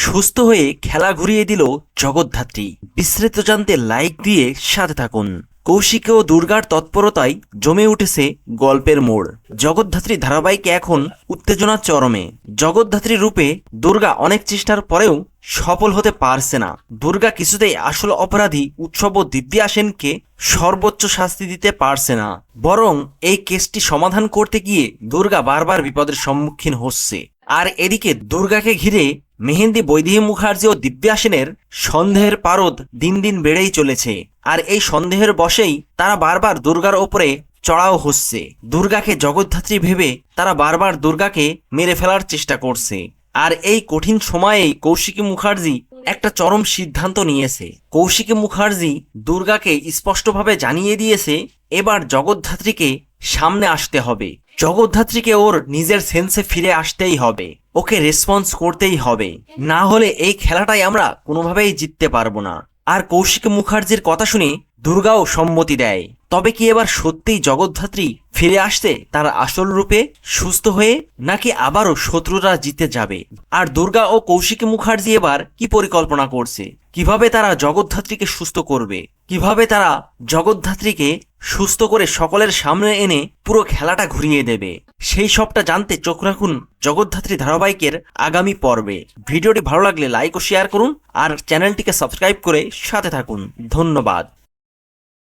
সুস্থ হয়ে খেলা ঘুরিয়ে দিল জগদ্ধাত্রী। বিস্তারিত জানতে লাইক দিয়ে সাথে থাকুন। কৌশিক ও দুর্গার তৎপরতায় জমে উঠেছে গল্পের মোড়। জগদ্ধাত্রী ধারাবাহিকে এখন উত্তেজনার চরমে। জগদ্ধাত্রী রূপে দুর্গা অনেক চেষ্টার পরেও সফল হতে পারছে না। দুর্গা কিছুতেই আসল অপরাধী উৎসব ও দিব্যা সেনকে সর্বোচ্চ শাস্তি দিতে পারছে না, বরং এই কেসটি সমাধান করতে গিয়ে দুর্গা বারবার বিপদের সম্মুখীন হচ্ছে। আর এদিকে দুর্গাকে ঘিরে মেহেন্দি বৈদেহী মুখার্জি ও দিব্যা সেনের সন্দেহের পারদ দিন দিন বেড়েই চলেছে। আর এই সন্দেহের বশেই তারা বারবার দুর্গার ওপরে চড়াও হচ্ছে। দুর্গাকে জগদ্ধাত্রী ভেবে তারা বারবার দুর্গাকে মেরে ফেলার চেষ্টা করছে। আর এই কঠিন সময়েই কৌশিকী মুখার্জি একটা চরম সিদ্ধান্ত নিয়েছে। কৌশিকী মুখার্জি দুর্গাকে স্পষ্টভাবে জানিয়ে দিয়েছে এবার জগদ্ধাত্রীকে সামনে আসতে হবে। জগদ্ধাত্রীকে ওর নিজের সেন্সে ফিরে আসতেই হবে, ওকে রেসপন্স করতেই হবে, না হলে এই খেলাটাই আমরা কোনোভাবেই জিততে পারবো না। আর কৌশিকী মুখার্জির কথা শুনে দুর্গাও সম্মতি দেয়। তবে কি এবার সত্যিই জগদ্ধাত্রী ফিরে আসছে তার আসল রূপে, সুস্থ হয়ে, নাকি আবারও শত্রুরা জিতে যাবে? আর দুর্গা ও কৌশিকী মুখার্জি এবার কি পরিকল্পনা করছে? কিভাবে তারা জগদ্ধাত্রীকে সুস্থ করবে? কিভাবে তারা জগদ্ধাত্রীকে সুস্থ করে সকলের সামনে এনে পুরো খেলাটা ঘুরিয়ে দেবে? সেই সবটা জানতে চোখ রাখুন জগদ্ধাত্রী ধারাবাহিকের আগামী পর্বে। ভিডিওটি ভালো লাগলে লাইক ও শেয়ার করুন আর চ্যানেলটিকে সাবস্ক্রাইব করে সাথে থাকুন। ধন্যবাদ।